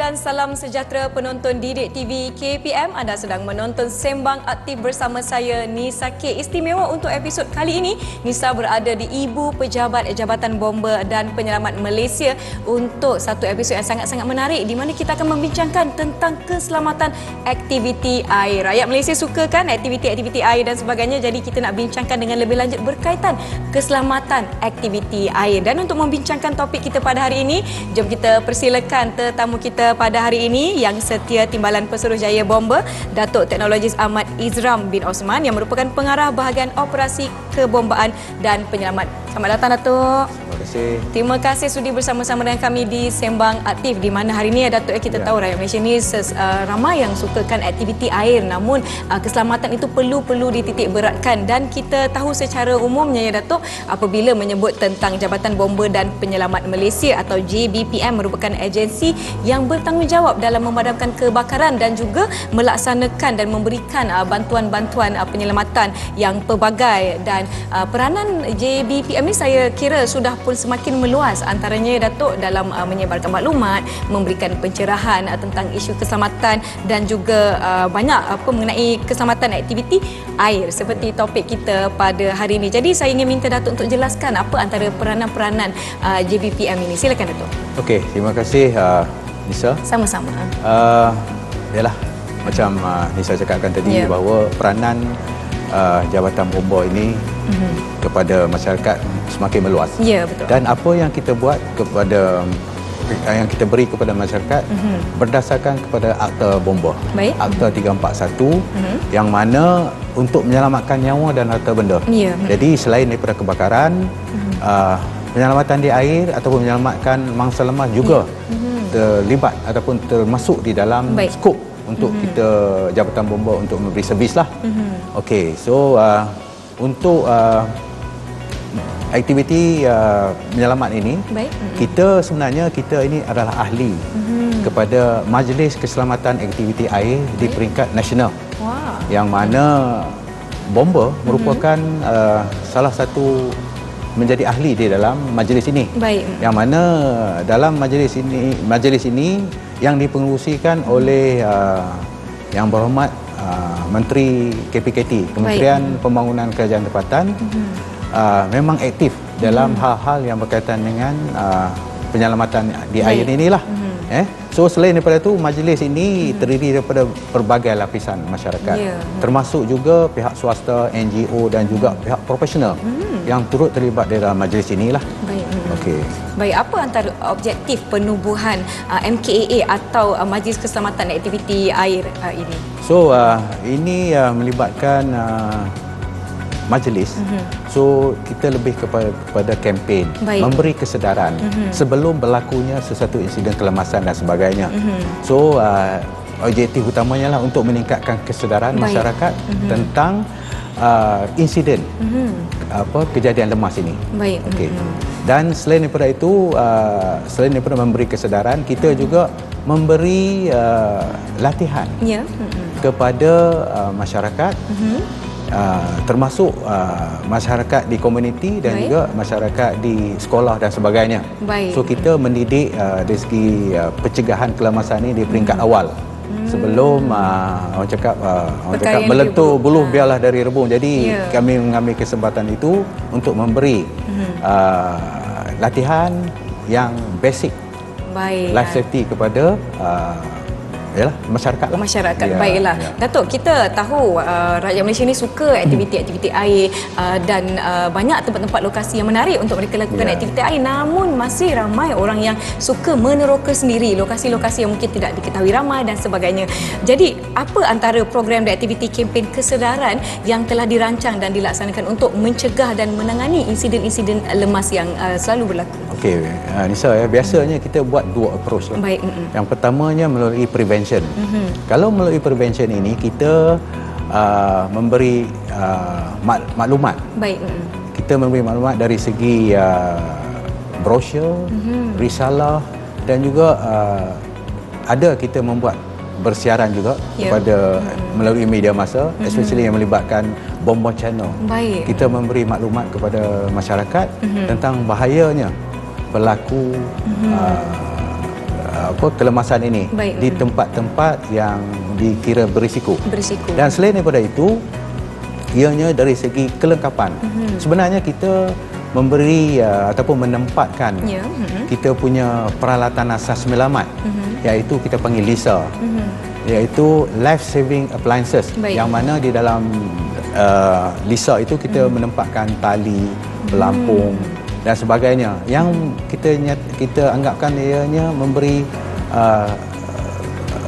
dan salam sejahtera penonton Didik TV KPM. Anda sedang menonton Sembang Aktif bersama saya Nisa K. Istimewa untuk episod kali ini, Nisa berada di Ibu Pejabat Jabatan Bomba dan Penyelamat Malaysia untuk satu episod yang sangat-sangat menarik di mana kita akan membincangkan tentang keselamatan aktiviti air. Rakyat Malaysia suka kan aktiviti-aktiviti air dan sebagainya, jadi kita nak bincangkan dengan lebih lanjut berkaitan keselamatan aktiviti air. Dan untuk membincangkan topik kita pada hari ini, jom kita persilakan tetamu kita pada hari ini yang setia Timbalan Pesuruhjaya Bomba, Datuk Teknologis Ahmad Izram bin Osman yang merupakan pengarah bahagian operasi kebombaan dan penyelamat. Selamat datang Datuk. Terima kasih. Terima kasih sudi bersama-sama dengan kami di Sembang Aktif, di mana hari ini Datuk kita tahu rakyat Malaysia ni ramai yang sukakan aktiviti air, namun keselamatan itu perlu dititik beratkan. Dan kita tahu secara umumnya ya Datuk, apabila menyebut tentang Jabatan Bomba dan Penyelamat Malaysia atau JBPM merupakan agensi yang bertanggungjawab dalam memadamkan kebakaran dan juga melaksanakan dan memberikan bantuan-bantuan penyelamatan yang pelbagai. Dan peranan JBPM ini saya kira sudah pun semakin meluas, antaranya Datuk dalam menyebarkan maklumat, memberikan pencerahan tentang isu keselamatan dan juga banyak mengenai keselamatan aktiviti air seperti topik kita pada hari ini. Jadi saya ingin minta Datuk untuk jelaskan apa antara peranan-peranan JBPM ini. Silakan Datuk. Okey, terima kasih Nisa. Sama-sama. Yalah, macam Nisa cakapkan tadi bahawa peranan Jabatan Bomba ini kepada masyarakat semakin meluas. Ya, betul. Dan apa yang kita buat kepada yang kita beri kepada masyarakat berdasarkan kepada Akta Bomba. Baik. Akta 341 yang mana untuk menyelamatkan nyawa dan harta benda. Ya. Jadi selain daripada kebakaran, penyelamatan di air ataupun menyelamatkan mangsa lemah juga terlibat ataupun termasuk di dalam skop untuk kita Jabatan Bomba untuk memberi servis lah. Okey, so untuk aktiviti menyelamat ini, kita sebenarnya ini adalah ahli kepada Majlis Keselamatan Aktiviti Air di peringkat nasional. Wow. Yang mana Bomba merupakan salah satu menjadi ahli di dalam majlis ini. Baik. Yang mana dalam majlis ini yang dipengerusikan oleh Yang Berhormat Menteri KPKT, Kementerian Pembangunan Kerajaan Tempatan, memang aktif dalam hal-hal yang berkaitan dengan penyelamatan di air inilah. So selain daripada itu, majlis ini terdiri daripada pelbagai lapisan masyarakat, termasuk juga pihak swasta, NGO dan juga pihak profesional yang turut terlibat dalam majlis inilah. Baik. Okey. Baik, apa antara objektif penubuhan MKAA atau Majlis Keselamatan Aktiviti Air ini? So ini melibatkan majlis. So kita lebih kepada kempen, memberi kesedaran sebelum berlakunya sesuatu insiden kelemasan dan sebagainya. So objektif utamanya lah untuk meningkatkan kesedaran masyarakat tentang insiden kejadian lemas ini. Baik. Okey. Dan selain daripada itu, selain daripada memberi kesedaran, kita juga memberi latihan kepada masyarakat, termasuk masyarakat di komuniti dan juga masyarakat di sekolah dan sebagainya. So kita mendidik dari segi pencegahan kelemasan ini di peringkat awal. Sebelum orang cakap meletup buluh biarlah dari rebung. Jadi kami mengambil kesempatan itu untuk memberi latihan yang basic life safety kepada masyarakat lah. Masyarakat, baiklah. Datuk, kita tahu rakyat Malaysia ni suka aktiviti-aktiviti air dan banyak tempat-tempat lokasi yang menarik untuk mereka lakukan aktiviti air, namun masih ramai orang yang suka meneroka sendiri lokasi-lokasi yang mungkin tidak diketahui ramai dan sebagainya. Jadi, apa antara program dan aktiviti kempen kesedaran yang telah dirancang dan dilaksanakan untuk mencegah dan menangani insiden-insiden lemas yang selalu berlaku? Okey, Nisa, biasanya kita buat dua approach lah. Baik. Yang pertamanya melalui prevention. Kalau melalui prevention ini kita memberi maklumat. Baik. Kita memberi maklumat dari segi brosur, risalah dan juga ada kita membuat bersiaran juga kepada melalui media massa, especially yang melibatkan Bomba Channel. Baik. Kita memberi maklumat kepada masyarakat tentang bahayanya berlaku kelemasan ini di tempat-tempat yang dikira berisiko. Dan selain daripada itu, ianya dari segi kelengkapan. Sebenarnya kita memberi ataupun menempatkan kita punya peralatan asas selamat, iaitu kita panggil LISA, iaitu Life Saving Appliances, yang mana di dalam LISA itu kita menempatkan tali, pelampung dan sebagainya, yang kita anggapkan ianya memberi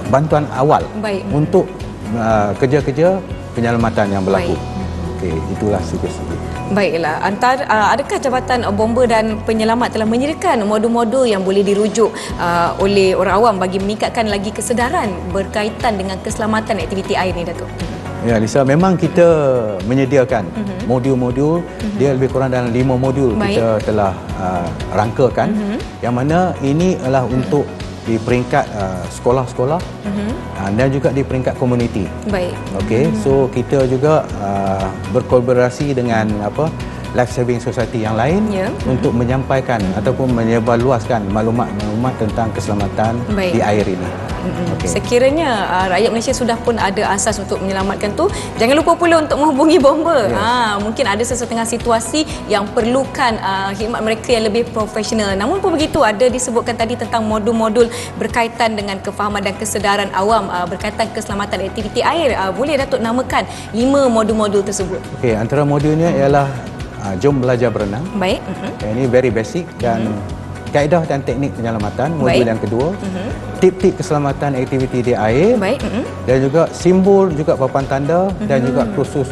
bantuan awal untuk kerja-kerja penyelamatan yang berlaku. Okey, itulah sikit-sikit. Baiklah, adakah Jabatan Bomba dan Penyelamat telah menyediakan modul-modul yang boleh dirujuk oleh orang awam bagi meningkatkan lagi kesedaran berkaitan dengan keselamatan aktiviti air ni, Datuk? Ya, Lisa, memang kita menyediakan modul-modul, dia lebih kurang dalam 5 modul kita telah rangkakan, yang mana ini adalah untuk di peringkat sekolah-sekolah dan juga di peringkat komuniti. Okey, so kita juga berkolaborasi dengan Life Saving Society yang lain untuk menyampaikan ataupun menyebarluaskan maklumat-maklumat tentang keselamatan di air ini. Sekiranya rakyat Malaysia sudah pun ada asas untuk menyelamatkan tu, jangan lupa pula untuk menghubungi bomba. Mungkin ada sesetengah situasi yang perlukan khidmat mereka yang lebih profesional. Namun pun begitu, ada disebutkan tadi tentang modul-modul berkaitan dengan kefahaman dan kesedaran awam berkaitan keselamatan aktiviti air. Boleh Datuk namakan 5 modul-modul tersebut? Okey, antara modulnya ialah jom belajar berenang. Ini very basic, dan kaedah dan teknik penyelamatan, modul yang kedua. Tip-tip keselamatan aktiviti di air. Dan juga simbol, juga papan tanda, dan juga khusus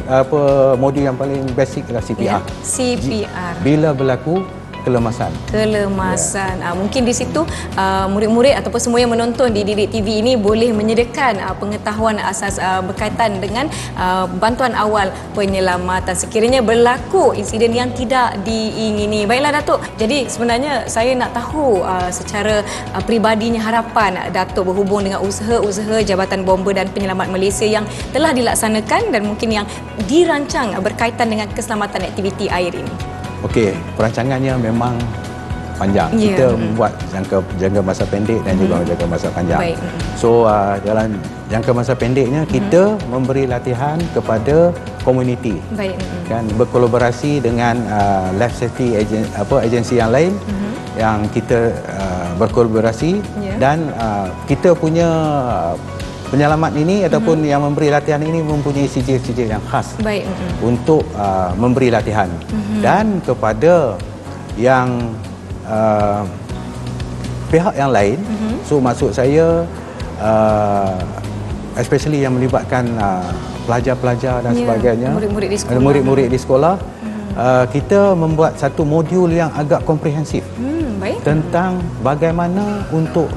modul yang paling basic adalah CPR. CPR. Bila berlaku kelemasan. Mungkin di situ murid-murid ataupun semua yang menonton di Didik TV ini boleh menyediakan pengetahuan asas berkaitan dengan bantuan awal penyelamatan sekiranya berlaku insiden yang tidak diingini. Baiklah Datuk, jadi sebenarnya saya nak tahu secara peribadinya harapan Datuk berhubung dengan usaha-usaha Jabatan Bomba dan Penyelamat Malaysia yang telah dilaksanakan dan mungkin yang dirancang berkaitan dengan keselamatan aktiviti air ini. Okey, perancangannya memang panjang. Kita membuat jangka masa pendek dan juga jangka masa panjang. So dalam jangka masa pendeknya kita memberi latihan kepada komuniti. Kan berkolaborasi dengan life safety agensi yang lain yang kita berkolaborasi, dan kita punya penyelamat ini ataupun yang memberi latihan ini mempunyai sijil-sijil yang khas untuk memberi latihan. Dan kepada yang pihak yang lain, so maksud saya especially yang melibatkan pelajar-pelajar dan sebagainya, murid-murid di sekolah, kita membuat satu modul yang agak komprehensif tentang bagaimana untuk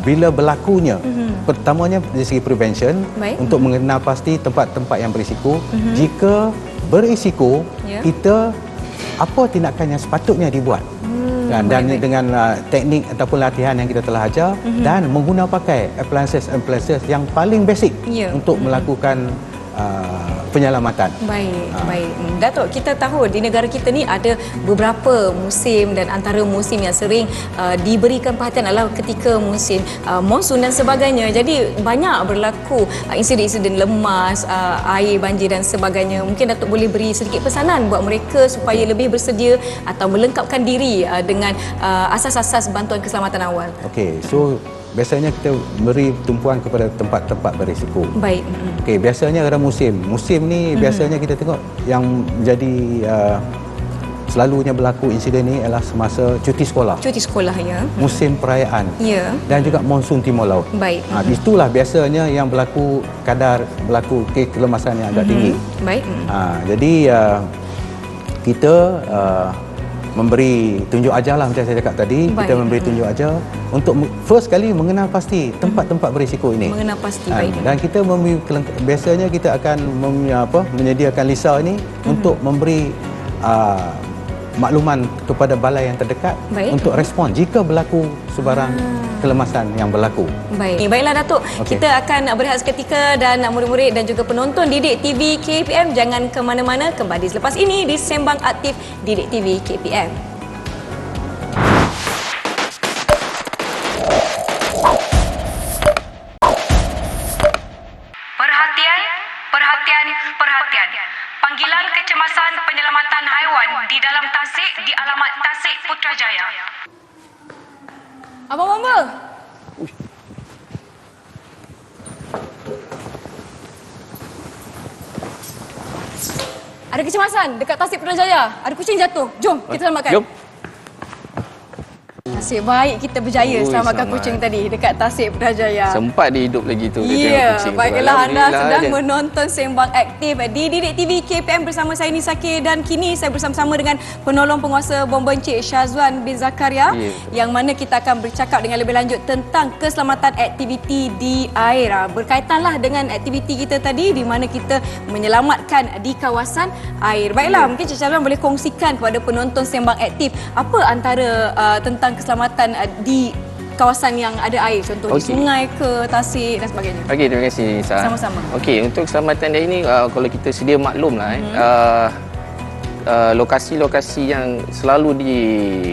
bila berlakunya, pertamanya dari segi prevention, untuk mengenal pasti tempat-tempat yang berisiko. Jika berisiko, kita apa tindakan yang sepatutnya dibuat, dan dengan teknik ataupun latihan yang kita telah ajar, dan mengguna pakai appliances yang paling basic untuk melakukan penyelamatan. Baik. Datuk, kita tahu di negara kita ni ada beberapa musim, dan antara musim yang sering diberikan perhatian adalah ketika musim monsun dan sebagainya. Jadi banyak berlaku insiden-insiden lemas, air banjir dan sebagainya. Mungkin Datuk boleh beri sedikit pesanan buat mereka supaya lebih bersedia atau melengkapkan diri dengan asas-asas bantuan keselamatan awal. Okey, so biasanya kita beri tumpuan kepada tempat-tempat berisiko. Okey, biasanya ada musim. Musim ni biasanya kita tengok yang menjadi selalunya berlaku insiden ni adalah semasa cuti sekolah. Musim perayaan. Dan juga monsun timur laut. Itulah biasanya yang berlaku kelemasan yang agak tinggi. Jadi kita memberi tunjuk ajar lah, macam saya cakap tadi. Kita memberi tunjuk ajar untuk first kali mengenal pasti tempat-tempat berisiko ini. Dan kita biasanya kita akan menyediakan LISA ini untuk memberi makluman kepada balai yang terdekat untuk respon jika berlaku sebarang kelemasan yang berlaku. Baiklah Datuk, kita akan berehat seketika, dan murid-murid dan juga penonton Didik TV KPM jangan ke mana-mana, kembali selepas ini di Sembang Aktif Didik TV KPM. Panggilan kecemasan penyelamatan haiwan di dalam tasik di alamat Tasik Putrajaya. Abang Mamba. Ada kecemasan dekat Tasik Putrajaya. Ada kucing jatuh. Jom kita selamatkan. Jom. Nasib baik kita berjaya Ui, selamatkan selamat. kucing tadi dekat Tasik Putrajaya. Sempat dia hidup lagi tu. Dia Ya, tengok kucing tu. baiklah anda Alhamdulillah sedang je. menonton Sembang Aktif di Didik TV KPM bersama saya Nisa K dan kini saya bersama-sama dengan penolong penguasa Bom Bencik Syazwan bin Zakaria Ya, yang mana kita akan bercakap dengan lebih lanjut tentang keselamatan aktiviti di air. Berkaitanlah dengan aktiviti kita tadi di mana kita menyelamatkan di kawasan air. Baiklah, mungkin Cik Syazwan boleh kongsikan kepada penonton Sembang Aktif apa antara tentang keselamatan di kawasan yang ada air, contoh di Okey. sungai ke tasik dan sebagainya. Okey, terima kasih Nisa. Sama-sama. Okey, untuk keselamatan dia ini kalau kita sedia maklum lah lokasi-lokasi yang selalu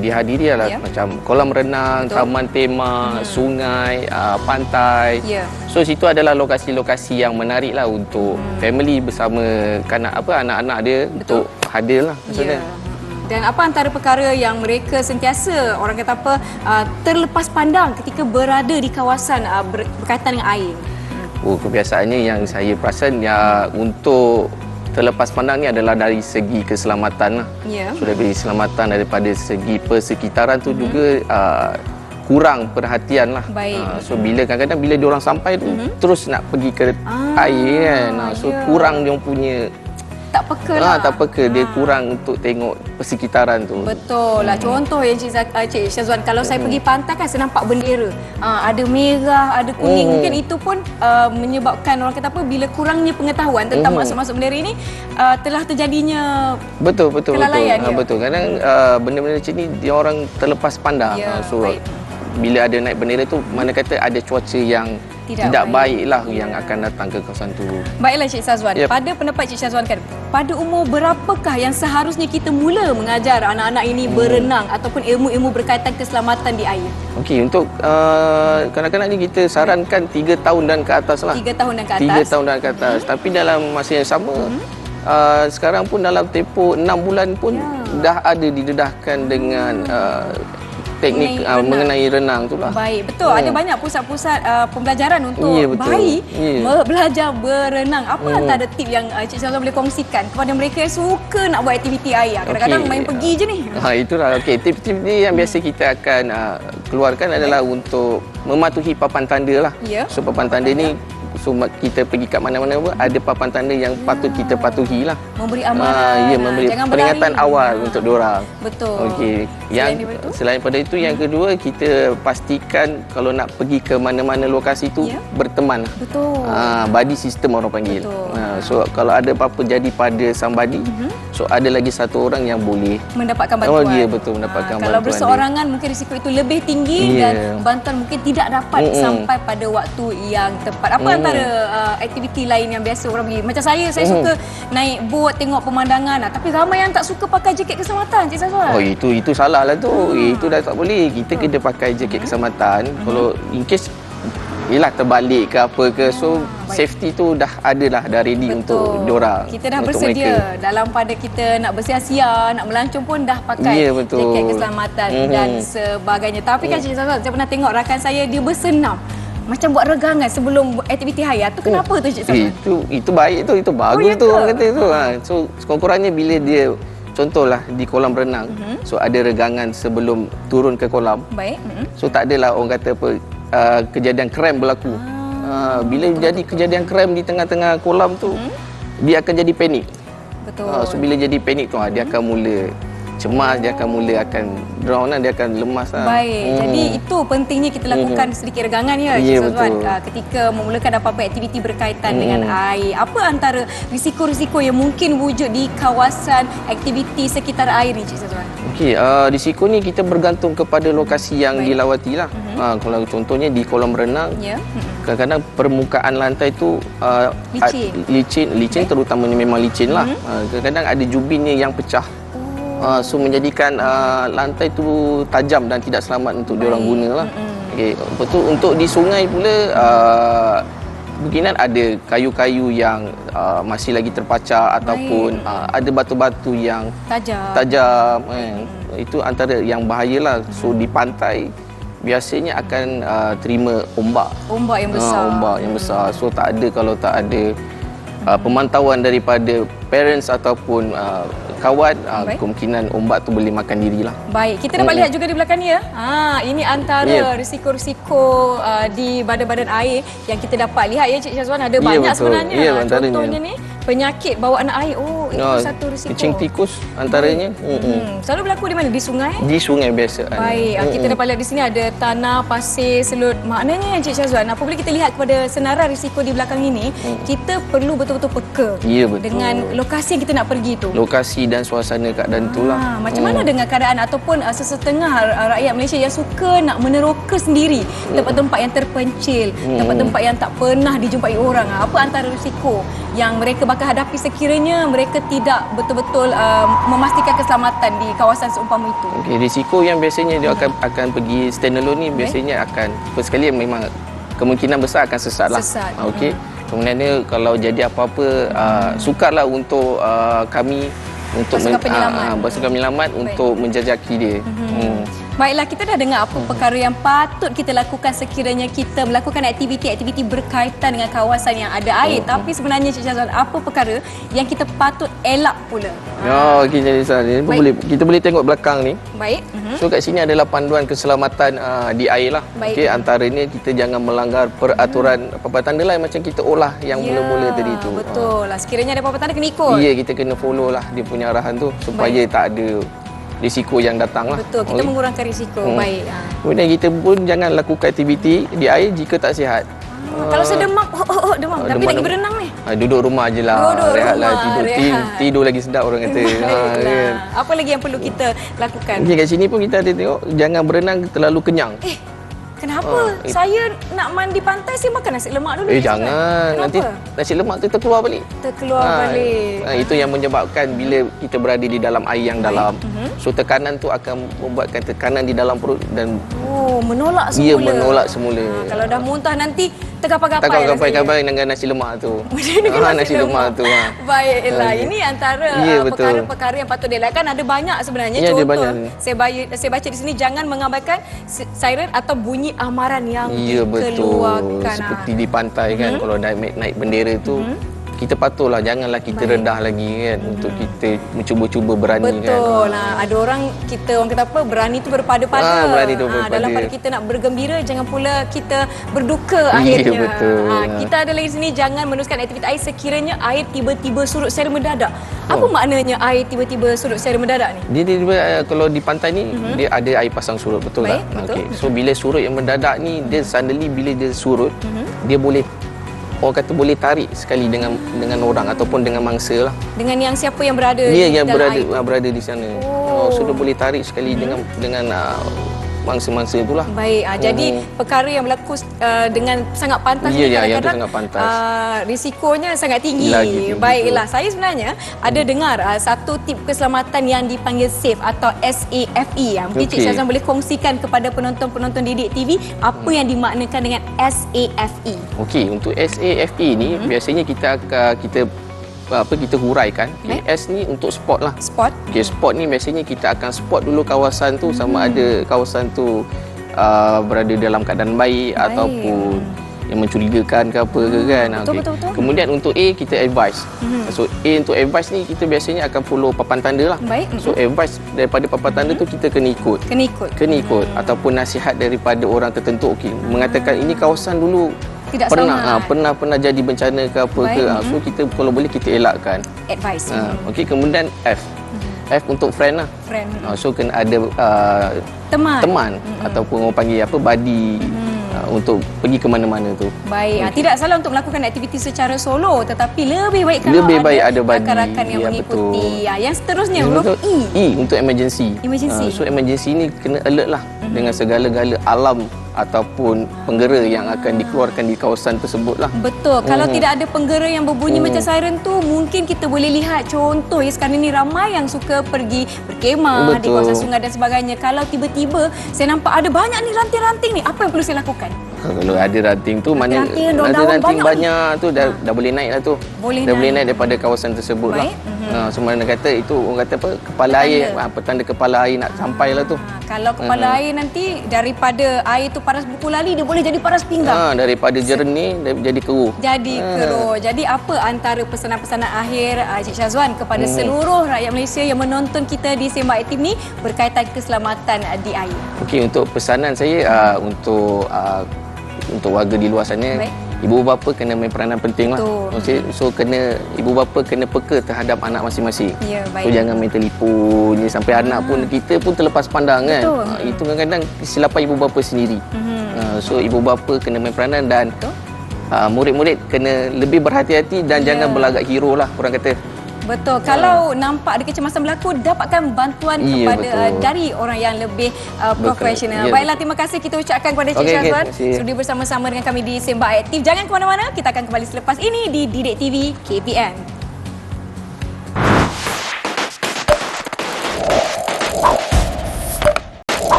dihadiri adalah Ya. macam kolam renang, Betul. taman tema, sungai, pantai. Ya. So situ adalah lokasi-lokasi yang menarik lah untuk family bersama anak-anak dia untuk hadir lah maksudnya. Ya. Dan apa antara perkara yang mereka sentiasa orang kata terlepas pandang ketika berada di kawasan berkaitan dengan air? Oh, kebiasaannya yang saya perasan untuk terlepas pandang ni adalah dari segi keselamatan lah. Ya. So dari keselamatan daripada segi persekitaran tu juga kurang perhatian lah. Baik. So kadang-kadang bila diorang sampai tu terus nak pergi ke air kan. So ya. kurang dia punya Tak peka lah. tak peka dia kurang untuk tengok persekitaran tu. Betul lah. Contoh yang Cik Syazwan, kalau saya pergi pantai kan saya nampak bendera. Ada merah, ada kuning. Mungkin itu pun menyebabkan orang kata bila kurangnya pengetahuan tentang maksud-maksud bendera ini telah terjadinya Betul. kelalaian dia. Betul. Kadang benda-benda macam ni dia orang terlepas pandang. Ya, So baik. bila ada naik bendera tu mana kata ada cuaca yang Tidak tidak baik. baik lah yang akan datang ke kawasan tu. Baiklah Cik Syazwan, Yep. pada pendapat Cik Syazwan kan, pada umur berapakah yang seharusnya kita mula mengajar anak-anak ini berenang ataupun ilmu-ilmu berkaitan keselamatan di air? Okey, untuk kanak-kanak ni kita sarankan 3 tahun dan ke atas lah. 3 tahun dan ke 3 atas. tahun dan ke atas. Tapi dalam masa yang sama sekarang pun dalam tempoh 6 bulan pun dah ada didedahkan dengan teknik mengenai renang tu lah. Baik, betul. Ada banyak pusat-pusat pembelajaran untuk Ya, betul. bayi Ya. belajar berenang. Apa antara tip yang Cik Syazwan boleh kongsikan kepada mereka yang suka nak buat aktiviti air? Kadang-kadang Okey. main pergi je ni. Itulah. Okey, tip-tip ni yang biasa kita akan keluarkan adalah untuk mematuhi papan tanda lah. Ya. So papan tanda ni kita pergi kat mana-mana pun ada papan tanda yang patut kita patuhi lah. Memberi amaran. Memberi Jangan peringatan berlari. awal untuk diorang. Betul. Okey. Selain pada itu yang kedua kita pastikan kalau nak pergi ke mana-mana lokasi tu Ya. berteman. Betul. Body system orang panggil. Betul. So kalau ada apa-apa jadi pada somebody, so ada lagi satu orang yang boleh Mendapatkan bantuan. dia betul mendapatkan Kalau bantuan berseorangan mungkin risiko itu lebih tinggi Ya. dan bantuan mungkin tidak dapat sampai pada waktu yang tepat. Apa antara aktiviti lain yang biasa orang pergi? Macam saya suka naik bot tengok pemandangan tapi ramai yang tak suka pakai jaket keselamatan, Cik Syazwan. Oh itu salah lah tu. Itu dah tak boleh. Kita kena pakai jaket keselamatan. Kalau in case yelah terbalik ke apa ke, so safety tu dah ada lah, dah ready untuk diorang. Kita dah untuk bersedia mereka. dalam pada kita nak bersia-sia, nak melancong pun dah pakai Ya, betul. jaket keselamatan dan sebagainya. Tapi kan Cik Syazwan, saya pernah tengok rakan saya dia bersenam. Macam buat regangan sebelum aktiviti hayat tu. Kenapa tu Cik Syazwan? Itu baik tu, itu bagus ya tu ke? orang kata tu. So sekurang-kurangnya bila dia contohlah di kolam renang, so ada regangan sebelum turun ke kolam. Baik. So tak adalah orang kata apa kejadian krem berlaku. Bila jadi kejadian krem di tengah-tengah kolam tu, dia akan jadi panik. Betul. So bila jadi panik tu dia akan mula cemas, dia akan mula drown lah, dia akan lemas lah. Baik. Jadi itu pentingnya kita lakukan sedikit regangan ya, Ya, Cik Syazwan. betul. Ketika memulakan apa-apa aktiviti berkaitan dengan air. Apa antara risiko-risiko yang mungkin wujud di kawasan aktiviti sekitar air ni, Cik Syazwan? Okey, risiko ni kita bergantung kepada lokasi yang dilawati lah. Kalau contohnya di kolam renang, Ya. kadang-kadang permukaan lantai tu licin terutamanya memang licin lah. Kadang-kadang ada jubinnya yang pecah. So menjadikan lantai tu tajam dan tidak selamat untuk diorang guna lah. Okey, betul. Untuk di sungai pula kemungkinan ada kayu-kayu yang masih lagi terpacak ataupun ada batu-batu yang tajam. Itu antara yang bahayalah. So di pantai biasanya akan terima ombak yang besar. Ombak yang besar. So kalau tak ada pemantauan daripada parents ataupun kawan, kemungkinan ombak tu boleh makan dirilah. Baik, kita dapat lihat juga di belakang ni ya. Ini antara risiko-risiko di badan-badan air yang kita dapat lihat ya Cik Syazwan, ada banyak betul. sebenarnya. Contohnya ni penyakit bawaan air. Itu satu risiko. Kencing tikus antaranya. Selalu berlaku di mana? Di sungai? Di sungai biasa. Baik, kita dapat lihat di sini ada tanah, pasir, selut. Maknanya Cik Syazwan, apabila kita lihat kepada senarai risiko di belakang ini, kita perlu betul-betul peka dengan lokasi yang kita nak pergi tu. Lokasi dan suasana keadaan itulah. Macam mana dengan keadaan ataupun sesetengah rakyat Malaysia yang suka nak meneroka sendiri tempat-tempat yang terpencil, tempat-tempat yang tak pernah dijumpai orang. Apa antara risiko yang mereka bakal hadapi sekiranya mereka tidak betul-betul memastikan keselamatan di kawasan seumpama itu? Okey, risiko yang biasanya dia akan pergi standalone ni biasanya akan first kali memang kemungkinan besar akan sesatlah. Okey. Kemudian kalau jadi apa-apa sukarlah untuk kami untuk pasukan penyelamat untuk menjajaki dia. Baiklah, kita dah dengar apa perkara yang patut kita lakukan sekiranya kita melakukan aktiviti-aktiviti berkaitan dengan kawasan yang ada air. Tapi sebenarnya Cik Syazwan, apa perkara yang kita patut elak pula? Okey, jadi kita boleh tengok belakang ni. Baik. So kat sini adalah panduan keselamatan di air lah. Okey, antaranya kita jangan melanggar peraturan papan tanda lah macam kita olah yang mula-mula tadi tu. Betul lah. Sekiranya ada papan tanda kena ikut. Ya, kita kena follow lah dia punya arahan tu supaya tak ada risiko yang datang lah. Betul, kita mengurangkan risiko. Baik. Kemudian kita pun jangan lakukan aktiviti di air jika tak sihat. Kalau sedemam, demam tapi lagi berenang ni. Duduk rumah je lah. Rehatlah, tidur lagi sedap orang kata. Apa lagi yang perlu kita lakukan? Okay, kat sini pun kita ada tengok jangan berenang terlalu kenyang. Kenapa? Saya nak mandi pantai, saya makan nasi lemak dulu. Jangan. Nanti nasi lemak tu terkeluar balik. Itu yang menyebabkan bila kita berada di dalam air yang dalam. So tekanan tu akan membuatkan tekanan di dalam perut dan menolak semula. Ia menolak semula. Kalau dah muntah nanti tergapai-gapai dengan nasi lemak tu. Nasi lemak tu. Baiklah, ini antara perkara-perkara yang patut dielakkan. Ada banyak sebenarnya. Contoh, saya baca di sini jangan mengabaikan siren atau bunyi amaran yang dikeluarkan. Seperti di pantai kan, kalau naik bendera tu kita patutlah janganlah kita redah lagi kan untuk kita mencuba-cuba berani kan. Betul lah. Ada orang kata apa, berani tu berpada-pada. Dalam pada kita nak bergembira, jangan pula kita berduka akhirnya. Kita ada lagi sini jangan meneruskan aktiviti air sekiranya air tiba-tiba surut secara mendadak. Apa maknanya air tiba-tiba surut secara mendadak ni? Dia kalau di pantai ni dia ada air pasang surut, betul tak? Okey. So bila surut yang mendadak ni, dia suddenly bila dia surut, dia boleh orang kata boleh tarik sekali dengan orang ataupun dengan mangsa lah. Dengan yang siapa yang berada yang berada di sana. So dia boleh tarik sekali dengan mangsa-mangsa itulah. Baik, jadi perkara yang berlaku dengan sangat pantas ni kadang-kadang sangat pantas. Risikonya sangat tinggi. Baiklah, saya sebenarnya ada dengar satu tip keselamatan yang dipanggil SAFE atau SAFE. Mungkin Cik Syazwan boleh kongsikan kepada penonton-penonton Didik TV apa yang dimaknakan dengan SAFE. Okey, untuk SAFE ni biasanya kita huraikan. S ni untuk spot lah. Spot. Spot ni biasanya kita akan spot dulu kawasan tu sama ada kawasan tu berada dalam keadaan baik ataupun yang mencurigakan ke apa ke kan. Betul. Kemudian untuk A kita advise. So A untuk advise ni kita biasanya akan follow papan tanda lah. Baik. So advice daripada papan tanda tu kita kena ikut. Kena ikut ataupun nasihat daripada orang tertentu mengatakan ini kawasan dulu tidak pernah jadi bencana ke apa ke. So kita kalau boleh kita elakkan. Advice. Okey, kemudian F. F untuk friend lah. So kena ada teman ataupun orang panggil buddy untuk pergi ke mana-mana tu. Baik, tidak salah untuk melakukan aktiviti secara solo, tetapi lebih baik kalau ada rakan-rakan yang mengikuti. Yang seterusnya huruf E untuk emergency. So emergency ni kena alert lah dengan segala-gala alam ataupun penggera yang akan dikeluarkan di kawasan tersebut lah. Betul. Kalau tidak ada penggera yang berbunyi macam siren tu, mungkin kita boleh lihat contoh sekarang ni ramai yang suka pergi berkemah di kawasan sungai dan sebagainya. Kalau tiba-tiba saya nampak ada banyak ni ranting-ranting ni, apa yang perlu saya lakukan? Kalau ada ranting tu mana ranting banyak tu dah boleh naik lah tu. Boleh naik daripada kawasan tersebut lah. Semua orang kata itu orang kata apa kepala air, petanda kepala air nak sampai lah tu. Kalau kepala air nanti daripada air tu paras buku lali dia boleh jadi paras pinggang. Daripada jernih jadi keruh. Jadi apa antara pesanan-pesanan akhir Cik Syazwan kepada seluruh rakyat Malaysia yang menonton kita di Sembang Aktif ni berkaitan keselamatan di air? Okey, untuk pesanan saya untuk warga di luar sana, ibu bapa kena main peranan penting lah. So ibu bapa kena peka terhadap anak masing-masing. So jangan main telefon je sampai anak pun kita pun terlepas pandang kan. Itu kadang-kadang kesilapan ibu bapa sendiri. So ibu bapa kena main peranan dan murid-murid kena lebih berhati-hati dan jangan berlagak hero lah orang kata. Betul. Kalau nampak ada kecemasan berlaku, dapatkan bantuan kepada dari orang yang lebih profesional. Baiklah, terima kasih kita ucapkan kepada Cik Syazwan sudi bersama-sama dengan kami di Sembang Aktif. Jangan ke mana-mana, kita akan kembali selepas ini di Didik TV KPM.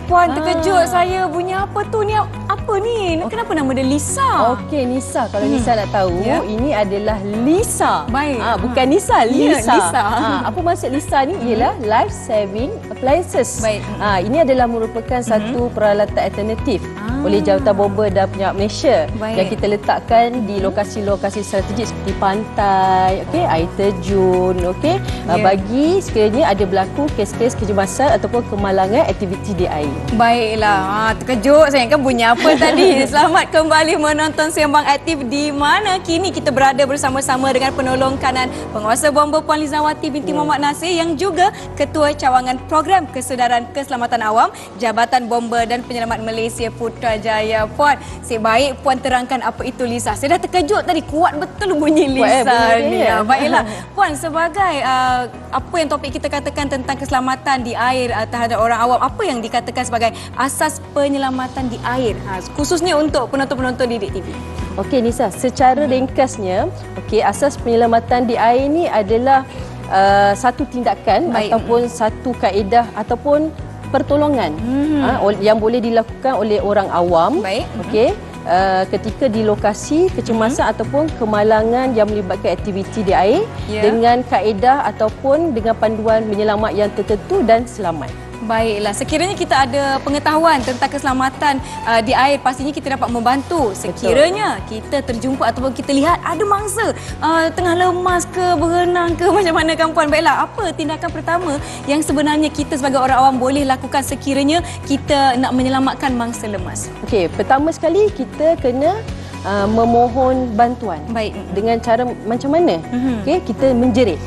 Puan, terkejut saya. Bunyi apa tu ni? Apa ni? Kenapa nama dia Lisa? Okey, Nisa. Kalau Nisa nak tahu, ini adalah Lisa. Baik. Bukan Nisa, Lisa. Lisa. Apa maksud Lisa ni? Ialah Life Saving Appliances. Baik. Ini adalah merupakan satu peralatan alternatif oleh Jawatan Bomba dan Penyelamat Malaysia yang kita letakkan di lokasi-lokasi strategik seperti pantai, air terjun, bagi sekiranya ada berlaku kes-kes kecemasan ataupun kemalangan aktiviti di air. Baiklah, terkejut saya kan bunyi apa tadi. Selamat kembali menonton Sembang Aktif di mana kini kita berada bersama-sama dengan penolong kanan Penguasa Bomba Puan Lizawati binti Muhammad Nasir yang juga Ketua Cawangan Program Kesedaran Keselamatan Awam Jabatan Bomba dan Penyelamat Malaysia Putrajaya. Puan, baik Puan terangkan apa itu Lisa. Saya dah terkejut tadi, kuat betul bunyi Lisa ni. Baiklah, Puan sebagai apa yang topik kita katakan tentang keselamatan di air terhadap orang awam, apa yang dikatakan sebagai asas penyelamatan di air khususnya untuk penonton-penonton Didik TV? Okey Nisa, secara ringkasnya, asas penyelamatan di air ni adalah satu tindakan ataupun satu kaedah ataupun pertolongan yang boleh dilakukan oleh orang awam ketika di lokasi kecemasan ataupun kemalangan yang melibatkan aktiviti di air dengan kaedah ataupun dengan panduan menyelamat yang tertentu dan selamat. Baiklah, sekiranya kita ada pengetahuan tentang keselamatan di air, pastinya kita dapat membantu. Sekiranya kita terjumpa ataupun kita lihat ada mangsa tengah lemas ke, berenang ke, macam mana kan Puan? Baiklah, apa tindakan pertama yang sebenarnya kita sebagai orang awam boleh lakukan sekiranya kita nak menyelamatkan mangsa lemas? Okey, pertama sekali kita kena memohon bantuan. Baik. Dengan cara macam mana? Kita menjerit.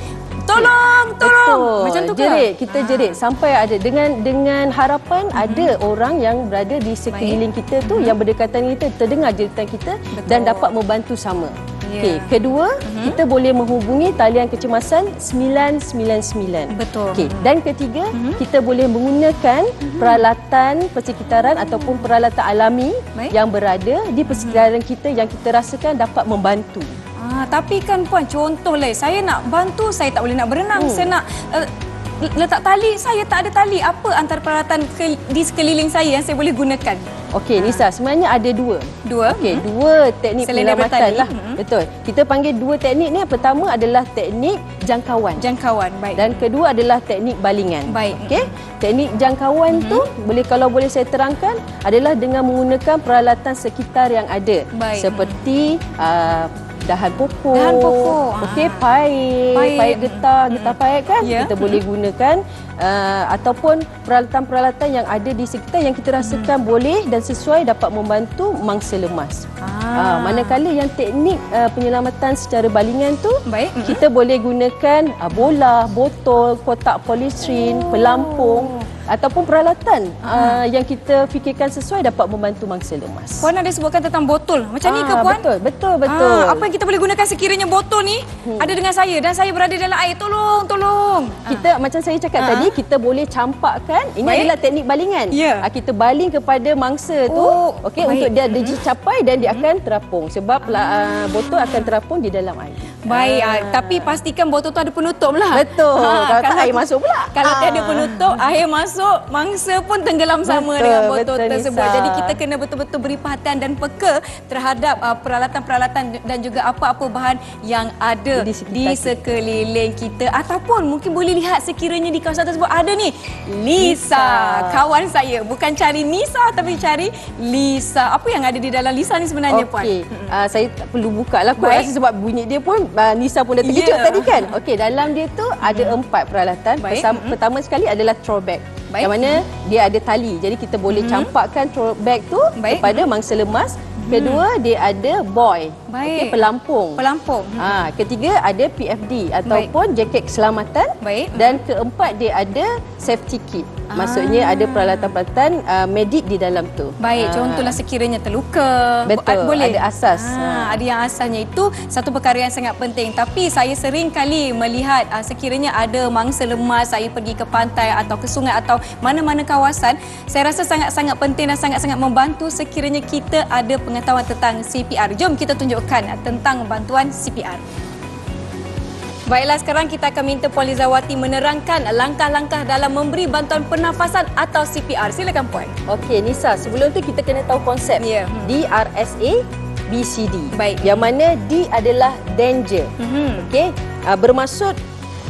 Tolong. Betul. Macam tu ke? Kita jerit sampai ada dengan harapan ada orang yang berada di sekeliling kita tu yang berdekatan kita terdengar jeritan kita dan dapat membantu sama. Kedua, kita boleh menghubungi talian kecemasan 999. Betul. Dan ketiga, kita boleh menggunakan peralatan persekitaran ataupun peralatan alami yang berada di persekitaran kita yang kita rasakan dapat membantu. Tapi kan Puan, contohlah saya nak bantu, saya tak boleh nak berenang, saya nak letak tali, saya tak ada tali. Apa antara peralatan di sekeliling saya yang saya boleh gunakan? Okey Nisa, sebenarnya ada dua teknik penyelamatan lah. Betul. Kita panggil dua teknik ni. Pertama adalah teknik jangkauan. Baik. Dan kedua adalah teknik balingan. Baik. Teknik jangkauan tu kalau boleh saya terangkan adalah dengan menggunakan peralatan sekitar yang ada. Baik. Seperti dahan pokok, paip getah paip kan kita boleh gunakan ataupun peralatan-peralatan yang ada di sekitar yang kita rasakan boleh dan sesuai dapat membantu mangsa lemas. Manakala yang teknik penyelamatan secara balingan tu kita boleh gunakan bola, botol, kotak polistiren, pelampung ataupun peralatan yang kita fikirkan sesuai dapat membantu mangsa lemas. Puan ada sebutkan tentang botol. Macam ni ke Puan? Betul. Apa yang kita boleh gunakan sekiranya botol ni ada dengan saya dan saya berada dalam air? Tolong. Kita macam saya cakap tadi, kita boleh campakkan. Ini adalah teknik balingan. Kita baling kepada mangsa tu untuk dia dicapai dan dia akan akan terapung sebab botol akan terapung di dalam air. Baik, tapi pastikan botol tu ada penutup lah. Betul. Kalau tak air masuk pula. Kalau tiada penutup, air masuk, mangsa pun tenggelam sama dengan botol tersebut. Nisa. Jadi kita kena betul-betul beri perhatian dan peka terhadap peralatan-peralatan dan juga apa-apa bahan yang ada di sekeliling kita. Ataupun mungkin boleh lihat sekiranya di kawasan tersebut ada ni Lisa. Kawan saya. Bukan cari Nisa tapi cari Lisa. Apa yang ada di dalam Lisa ni sebenarnya, Puan? Okey, saya tak perlu buka lah kot rasa sebab bunyi dia pun Nisa pun dah terkejut tadi kan. Okey, dalam dia tu ada 4 peralatan. Pertama sekali adalah throwback. Yang mana dia ada tali. Jadi kita boleh campakkan throwback tu kepada mangsa lemas. Kedua, dia ada buoy. Okey, pelampung. Ketiga ada PFD ataupun jaket keselamatan. Dan keempat dia ada safety kit. Maksudnya ada peralatan-peralatan medik di dalam tu. Contohlah sekiranya terluka. Betul, boleh. ada asas. Ada yang asasnya, itu satu perkara yang sangat penting. Tapi saya sering kali melihat sekiranya ada mangsa lemas, saya pergi ke pantai atau ke sungai atau mana-mana kawasan, saya rasa sangat-sangat penting dan sangat-sangat membantu sekiranya kita ada pengetahuan tentang CPR. Jom kita tunjukkan tentang bantuan CPR. Baiklah, sekarang kita akan minta Puan Lizawati menerangkan langkah-langkah dalam memberi bantuan pernafasan atau CPR. Silakan, Puan. Okey, Nisa, sebelum tu kita kena tahu konsep DRSA BCD. Yang mana D adalah danger. Okey, bermaksud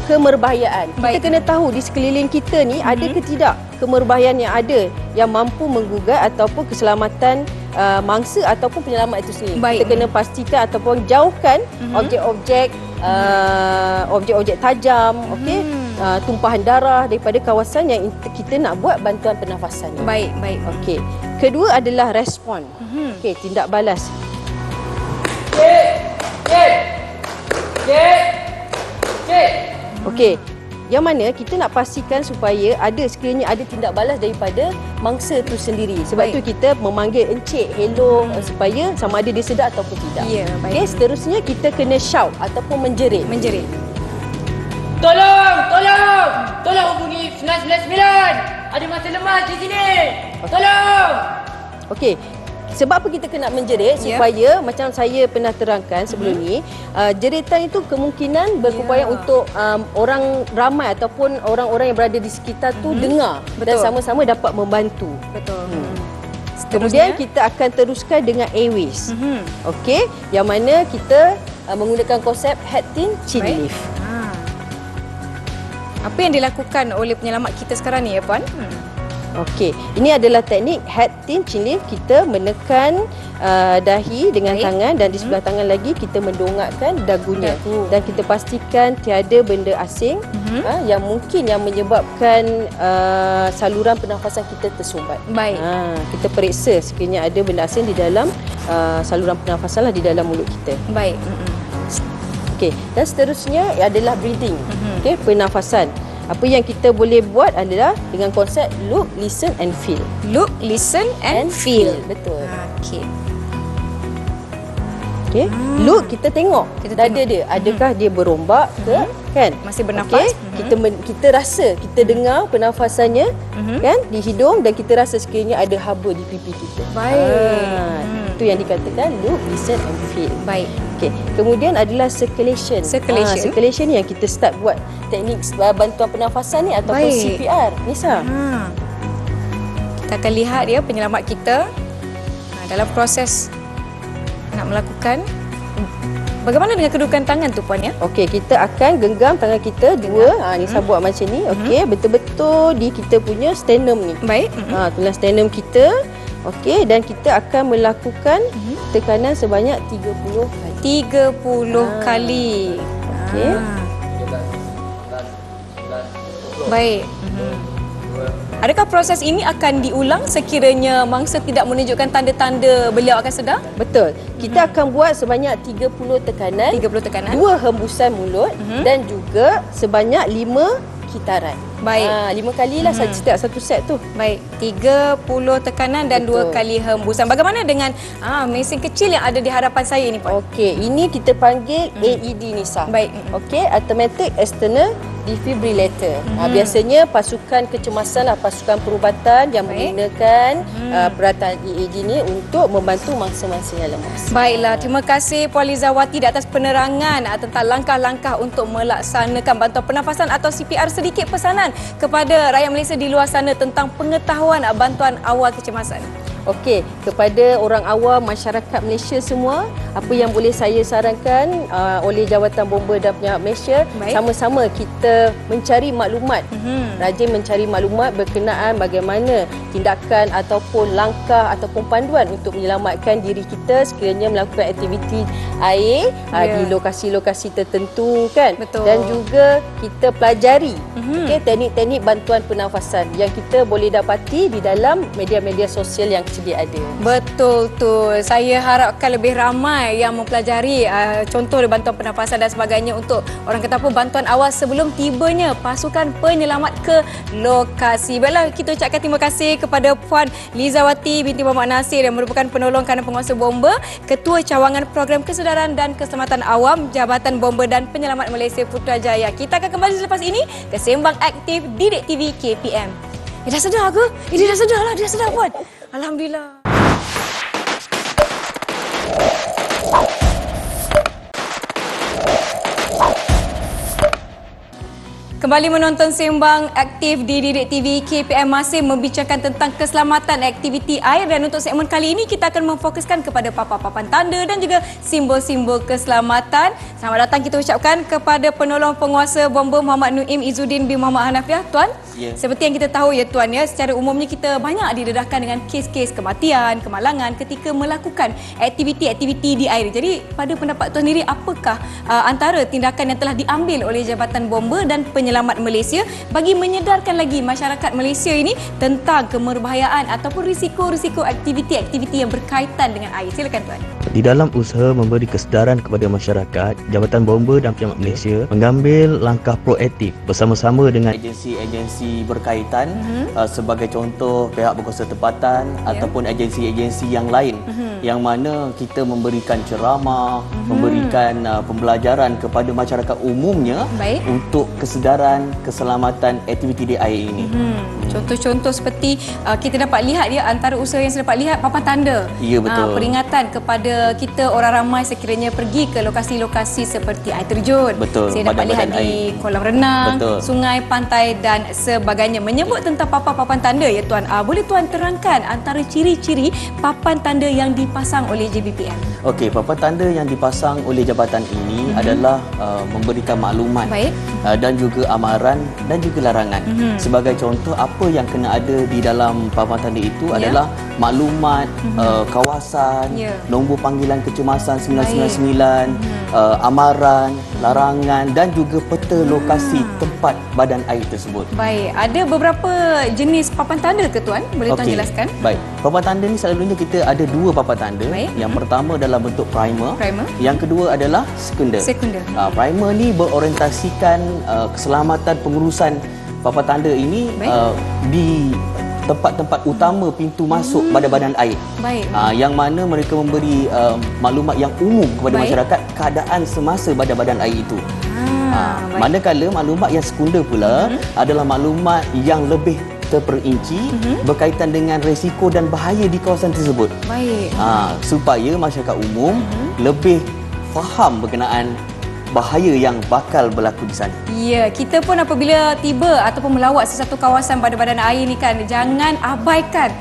kemerbahayaan. Kita kena tahu di sekeliling kita ni ada ke tidak kemerbahayaan yang ada yang mampu menggugat ataupun keselamatan mangsa ataupun penyelamat itu sendiri. Kita kena pastikan ataupun jauhkan objek-objek objek-objek tajam, tumpahan darah daripada kawasan yang kita nak buat bantuan pernafasan. Okey. Kedua adalah respon. Okey, tindak balas. Okey. Yang mana kita nak pastikan supaya sekiranya ada tindak balas daripada mangsa tu sendiri. Sebab tu kita memanggil encik, hello, supaya sama ada dia sedar ataupun tidak. Okey, seterusnya kita kena shout ataupun menjerit. Tolong hubungi 999. Ada mangsa lemas di sini. Tolong. Okey. Sebab apa kita kena menjerit? Supaya macam saya pernah terangkan sebelum ni, jeritan itu kemungkinan berupaya untuk orang ramai ataupun orang-orang yang berada di sekitar tu dengar dan sama-sama dapat membantu. Kemudian kita akan teruskan dengan airways. Okey, yang mana kita menggunakan konsep head tin chin lift. Apa yang dilakukan oleh penyelamat kita sekarang ni, ya, Puan? Okey, ini adalah teknik head tin chin lift. Kita menekan dahi dengan tangan dan di sebelah tangan lagi kita mendongakkan dagunya. Dan kita pastikan tiada benda asing yang mungkin yang menyebabkan saluran pernafasan kita tersumbat. Kita periksa sekiranya ada benda asing di dalam saluran pernafasan lah, di dalam mulut kita. Okey, dan seterusnya adalah breathing. Okey, pernafasan. Apa yang kita boleh buat adalah dengan konsep look, listen and feel. Look, listen and feel. Betul. Okey. Look, kita tengok dada dia. Adakah dia berombak ke? Kan? Masih bernafas. Kita rasa, kita dengar pernafasannya kan di hidung dan kita rasa sekiranya ada haba di pipi kita. Itu yang dikatakan look, listen and feel. Okey. Kemudian adalah circulation. Circulation yang kita start buat teknik bantuan pernafasan ni ataupun CPR. Nisa. Kita akan lihat ya penyelamat kita dalam proses nak melakukan. Bagaimana dengan kedudukan tangan tu, Puan, ya? Okey, kita akan genggam tangan kita dua. Nisa buat macam ni. Okey, betul-betul di kita punya sternum ni. Tulang sternum kita. Okey, dan kita akan melakukan tekanan sebanyak 30 kali. 30 kali. Okey. Baik. Adakah proses ini akan diulang sekiranya mangsa tidak menunjukkan tanda-tanda beliau akan sedar? Betul. Kita akan buat sebanyak 30 tekanan. 30 tekanan. 2 hembusan mulut dan juga sebanyak 5 kitaran. 5 kalilah setiap satu set tu. 30 tekanan dan 2 kali hembusan. Bagaimana dengan mesin kecil yang ada di hadapan saya ni, Puan? Okey, ini kita panggil AED, Nisa. Okey, automatic external defibrillator. Biasanya pasukan kecemasan atau pasukan perubatan yang menggunakan peralatan EEG ni untuk membantu mangsa-mangsa yang lemas. Baiklah, terima kasih Puan Lizawati di atas penerangan tentang langkah-langkah untuk melaksanakan bantuan pernafasan atau CPR. Sedikit pesanan kepada rakyat Malaysia di luar sana tentang pengetahuan bantuan awal kecemasan. Okey, kepada orang awam, masyarakat Malaysia semua, apa yang boleh saya sarankan oleh Jabatan Bomba dan Penyelamat Malaysia, sama-sama kita mencari maklumat, rajin mencari maklumat berkenaan bagaimana tindakan ataupun langkah ataupun panduan untuk menyelamatkan diri kita sekiranya melakukan aktiviti air di lokasi-lokasi tertentu kan. Betul. Dan juga kita pelajari teknik-teknik bantuan pernafasan yang kita boleh dapati di dalam media-media sosial yang sedia ada. Betul tu. Saya harapkan lebih ramai yang mempelajari contoh bantuan pernafasan dan sebagainya untuk orang kata apa bantuan awal sebelum tibanya pasukan penyelamat ke lokasi. Baiklah, kita ucapkan terima kasih kepada Puan Lizawati binti Muhammad Nasir yang merupakan penolong kanan penguasa bomba, Ketua Cawangan Program Kesedaran dan Keselamatan Awam Jabatan Bomba dan Penyelamat Malaysia Putrajaya. Kita akan kembali selepas ini ke Sembang Aktif Didik TV KPM. Dah sedar ke? Dia dah sedar lah. Dia dah sedar Puan. Alhamdulillah. Kembali menonton Sembang Aktif di Didik TV KPM, masih membicarakan tentang keselamatan aktiviti air, dan untuk segmen kali ini kita akan memfokuskan kepada papan-papan tanda dan juga simbol-simbol keselamatan. Selamat datang kita ucapkan kepada penolong penguasa bomba Muhammad Nuim Izzuddin bin Muhammad Hanafiah. Tuan, seperti yang kita tahu ya Tuan ya, secara umumnya kita banyak didedahkan dengan kes-kes kematian, kemalangan ketika melakukan aktiviti-aktiviti di air. Jadi pada pendapat Tuan sendiri, apakah antara tindakan yang telah diambil oleh Jabatan Bomba dan Penyelamat Malaysia bagi menyedarkan lagi masyarakat Malaysia ini tentang kemerbahayaan ataupun risiko-risiko aktiviti-aktiviti yang berkaitan dengan air? Silakan Tuan. Di dalam usaha memberi kesedaran kepada masyarakat, Jabatan Bomba dan Penyelamat Malaysia mengambil langkah proaktif bersama-sama dengan agensi-agensi berkaitan, sebagai contoh pihak berkuasa tempatan ataupun agensi-agensi yang lain, yang mana kita memberikan ceramah, memberikan pembelajaran kepada masyarakat umumnya untuk kesedaran keselamatan aktiviti di air ini. Contoh-contoh seperti kita dapat lihat ya, antara usaha yang saya dapat lihat papan tanda. Ya, betul. Peringatan kepada kita orang ramai sekiranya pergi ke lokasi-lokasi seperti air terjun. Betul. Saya dapat lihat di kolam renang, sungai, pantai dan sebagainya. Menyebut tentang papan-papan tanda ya Tuan. Boleh Tuan terangkan antara ciri-ciri papan tanda yang dipasang oleh JBPM? Okey, papan tanda yang dipasang oleh jabatan ini adalah memberikan maklumat dan juga amaran dan juga larangan. Sebagai contoh, apa yang kena ada di dalam papan tanda itu adalah maklumat, kawasan, nombor panggilan kecemasan 999, amaran, larangan dan juga peta lokasi tempat badan air tersebut. Baik, ada beberapa jenis papan tanda ke Tuan? Boleh Tuan jelaskan? Baik, papan tanda ni selalunya kita ada dua papan tanda. Yang pertama dalam bentuk primer. Yang kedua adalah sekunder. Primer ni berorientasikan keselamatan pengurusan papan tanda ini di tempat-tempat utama pintu masuk pada badan air. Yang mana mereka memberi maklumat yang umum kepada masyarakat keadaan semasa pada badan air itu. Manakala maklumat yang sekunder pula adalah maklumat yang lebih terperinci berkaitan dengan risiko dan bahaya di kawasan tersebut. Supaya masyarakat umum lebih faham berkenaan bahaya yang bakal berlaku di sana. Ya, kita pun apabila tiba ataupun melawat sesuatu kawasan pada badan air ni kan, jangan abaikan.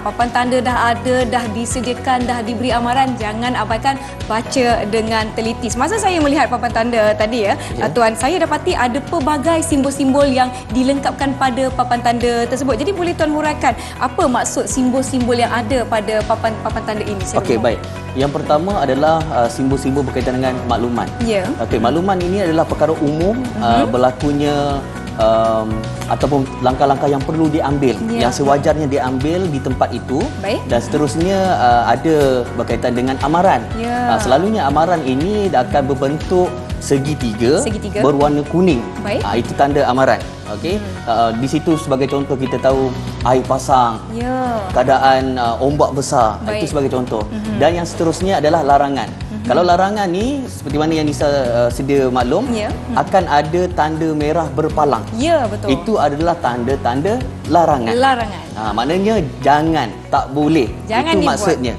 Papan tanda dah ada, dah disediakan, dah diberi amaran, jangan abaikan, baca dengan teliti. Semasa saya melihat papan tanda tadi ya, Tuan, saya dapati ada pelbagai simbol-simbol yang dilengkapkan pada papan tanda tersebut. Jadi boleh Tuan huraikan apa maksud simbol-simbol yang ada pada papan tanda ini? Okey, baik. Yang pertama adalah simbol-simbol berkaitan dengan maklumat. Okey, maklumat ini adalah perkara umum berlakunya ataupun langkah-langkah yang perlu diambil, yang sewajarnya diambil di tempat itu. Dan seterusnya ada berkaitan dengan amaran. Selalunya amaran ini akan berbentuk segitiga berwarna kuning. Itu tanda amaran. Okey, di situ sebagai contoh kita tahu air pasang, keadaan ombak besar, itu sebagai contoh. Dan yang seterusnya adalah larangan. Kalau larangan ni seperti mana yang Nisa sedia maklum, akan ada tanda merah berpalang. Ya, betul. Itu adalah tanda-tanda larangan. Maknanya jangan, tak boleh. Jangan itu dibuat. maksudnya.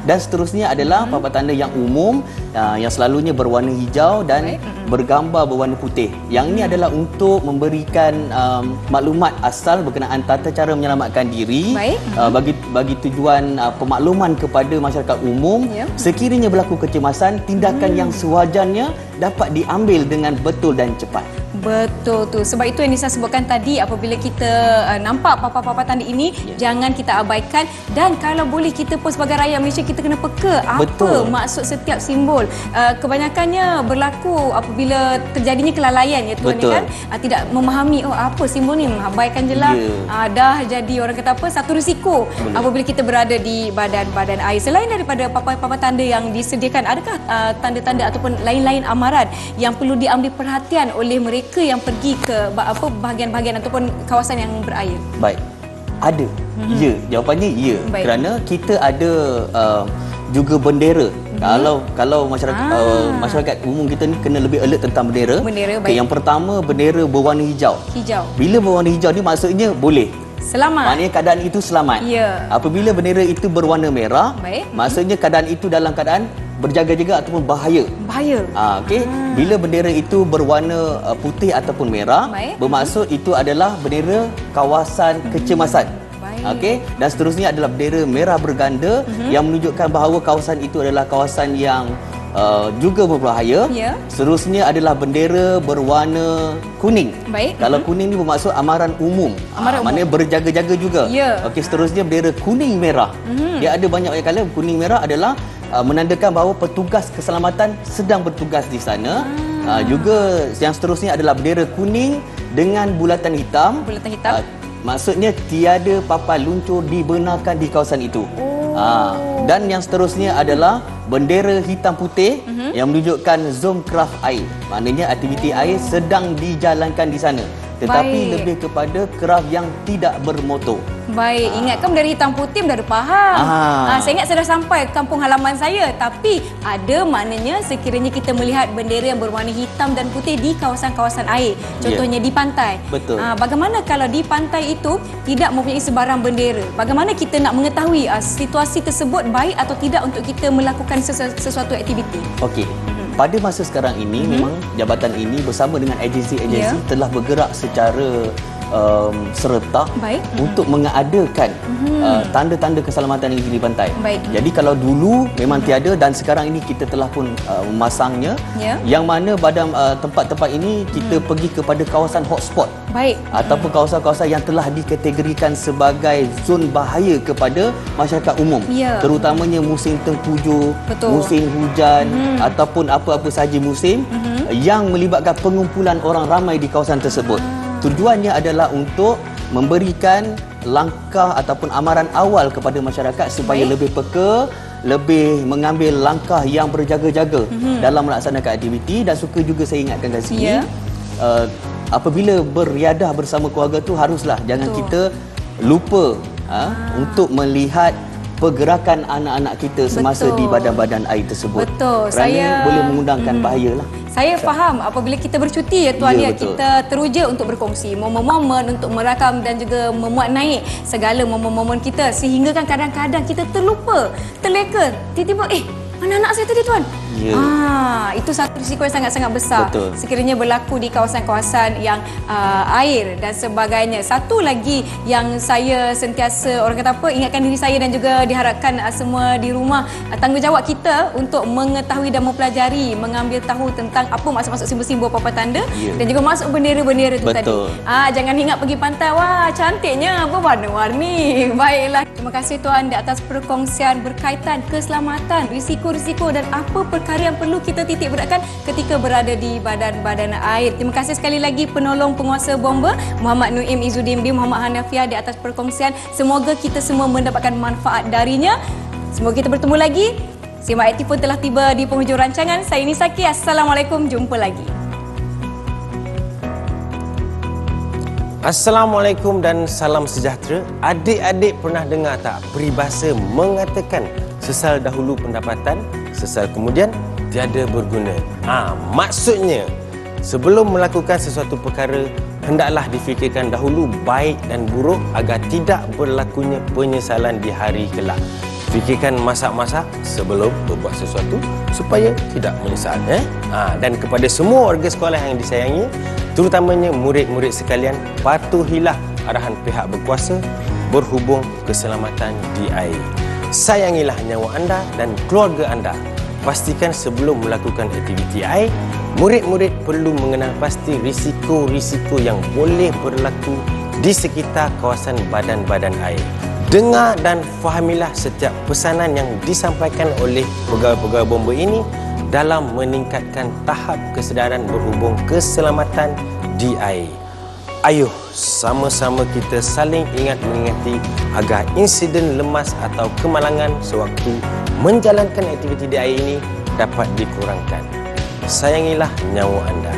Dan seterusnya adalah papan tanda yang umum, yang selalunya berwarna hijau dan bergambar berwarna putih. Yang ini adalah untuk memberikan maklumat asal berkenaan tata cara menyelamatkan diri, bagi tujuan pemakluman kepada masyarakat umum. Sekiranya berlaku kecemasan, tindakan yang sewajarnya dapat diambil dengan betul dan cepat. Betul tu. Sebab itu yang Nisa sebutkan tadi, apabila kita nampak papan-papan tanda ini, jangan kita abaikan, dan kalau boleh kita pun sebagai rakyat Malaysia kita kena peka apa maksud setiap simbol. Kebanyakannya berlaku apabila terjadinya kelalaian ya tuan ya kan, tidak memahami apa simbol ni, mengabaikan je lah. Dah jadi orang kata apa, satu risiko apabila kita berada di badan air. Selain daripada papan-papan tanda yang disediakan, adakah tanda-tanda ataupun lain-lain amaran yang perlu diambil perhatian oleh mereka yang pergi ke bahagian-bahagian ataupun kawasan yang berair? Baik, ada. Ya, jawapannya ya. Kerana kita ada juga bendera. Kalau masyarakat umum kita ni kena lebih alert tentang bendera. Yang pertama, bendera berwarna hijau. Bila berwarna hijau ni maksudnya boleh. Selamat. Maknanya keadaan itu selamat. Apabila bendera itu berwarna merah, maksudnya keadaan itu dalam keadaan berjaga-jaga ataupun bahaya. Bila bendera itu berwarna putih ataupun merah, bermaksud itu adalah bendera kawasan kecemasan. Dan seterusnya adalah bendera merah berganda yang menunjukkan bahawa kawasan itu adalah kawasan yang juga berbahaya. Seterusnya adalah bendera berwarna kuning. Kalau kuning ni bermaksud amaran umum. Maknanya berjaga-jaga juga. Seterusnya bendera kuning merah. Dia ada banyak color. Kuning merah adalah menandakan bahawa petugas keselamatan sedang bertugas di sana. Juga yang seterusnya adalah bendera kuning dengan bulatan hitam. Maksudnya tiada papan luncur dibenarkan di kawasan itu. Dan yang seterusnya adalah bendera hitam putih yang menunjukkan zon kraft air. Maknanya aktiviti air sedang dijalankan di sana. Tetapi lebih kepada kraft yang tidak bermotor. Ingatkan bendera hitam putih dah faham. Saya ingat saya dah sampai kampung halaman saya, tapi ada maknanya sekiranya kita melihat bendera yang berwarna hitam dan putih di kawasan-kawasan air, contohnya di pantai. Bagaimana kalau di pantai itu tidak mempunyai sebarang bendera? Bagaimana kita nak mengetahui situasi tersebut baik atau tidak untuk kita melakukan sesuatu aktiviti? Pada masa sekarang ini memang jabatan ini bersama dengan agensi-agensi telah bergerak secara serentak untuk mengadakan tanda-tanda keselamatan ini di pantai. Jadi kalau dulu memang tiada, dan sekarang ini kita telah pun memasangnya, yang mana pada tempat-tempat ini kita pergi kepada kawasan hotspot ataupun kawasan-kawasan yang telah dikategorikan sebagai zon bahaya kepada masyarakat umum, terutamanya musim tengkujuh, musim hujan ataupun apa-apa sahaja musim yang melibatkan pengumpulan orang ramai di kawasan tersebut. Tujuannya adalah untuk memberikan langkah ataupun amaran awal kepada masyarakat supaya lebih peka, lebih mengambil langkah yang berjaga-jaga dalam melaksanakan aktiviti. Dan suka juga saya ingatkan kat sini, apabila beriadah bersama keluarga tu haruslah jangan kita lupa untuk melihat pergerakan anak-anak kita semasa di badan-badan air tersebut. Kerana boleh mengundangkan bahaya lah. Saya faham apabila kita bercuti ya tuan ya, kita teruja untuk berkongsi momen-momen, untuk merakam dan juga memuat naik segala momen-momen kita, sehingga kan kadang-kadang kita terlupa, terleka, tiba-tiba mana anak saya tadi tuan? Itu satu risiko yang sangat-sangat besar. Sekiranya berlaku di kawasan-kawasan yang air dan sebagainya. Satu lagi yang saya sentiasa orang kata apa, ingatkan diri saya dan juga diharapkan semua di rumah, tanggungjawab kita untuk mengetahui dan mempelajari, mengambil tahu tentang apa maksud-maksud simbol-simbol papan tanda dan juga maksud bendera-bendera itu tadi. Jangan ingat pergi pantai, wah cantiknya berwarna-warni. Baiklah, terima kasih tuan di atas perkongsian berkaitan keselamatan, risiko-risiko dan apa perkara yang perlu kita titik beratkan ketika berada di badan-badan air. Terima kasih sekali lagi penolong penguasa bomba Muhammad Nuim Izzuddin bin Muhammad Hanafiah di atas perkongsian. Semoga kita semua mendapatkan manfaat darinya. Semoga kita bertemu lagi. Simak Aktif pun telah tiba di penghujung rancangan. Saya Nisa Ki. Assalamualaikum. Jumpa lagi. Assalamualaikum dan salam sejahtera. Adik-adik pernah dengar tak peribahasa mengatakan sesal dahulu pendapatan, Sesaat kemudian tiada berguna. Maksudnya sebelum melakukan sesuatu perkara, hendaklah difikirkan dahulu baik dan buruk agar tidak berlakunya penyesalan di hari kelak. Fikirkan masak-masak sebelum berbuat sesuatu supaya tidak menyesal. Dan kepada semua warga sekolah yang disayangi, terutamanya murid-murid sekalian, patuhilah arahan pihak berkuasa berhubung keselamatan di air. Sayangilah nyawa anda dan keluarga anda. Pastikan sebelum melakukan aktiviti air, murid-murid perlu mengenal pasti risiko-risiko yang boleh berlaku di sekitar kawasan badan-badan air. Dengar dan fahamilah setiap pesanan yang disampaikan oleh pegawai-pegawai bomba ini dalam meningkatkan tahap kesedaran berhubung keselamatan di air. Ayuh, sama-sama kita saling ingat mengingati agar insiden lemas atau kemalangan sewaktu menjalankan aktiviti di air ini dapat dikurangkan. Sayangilah nyawa anda.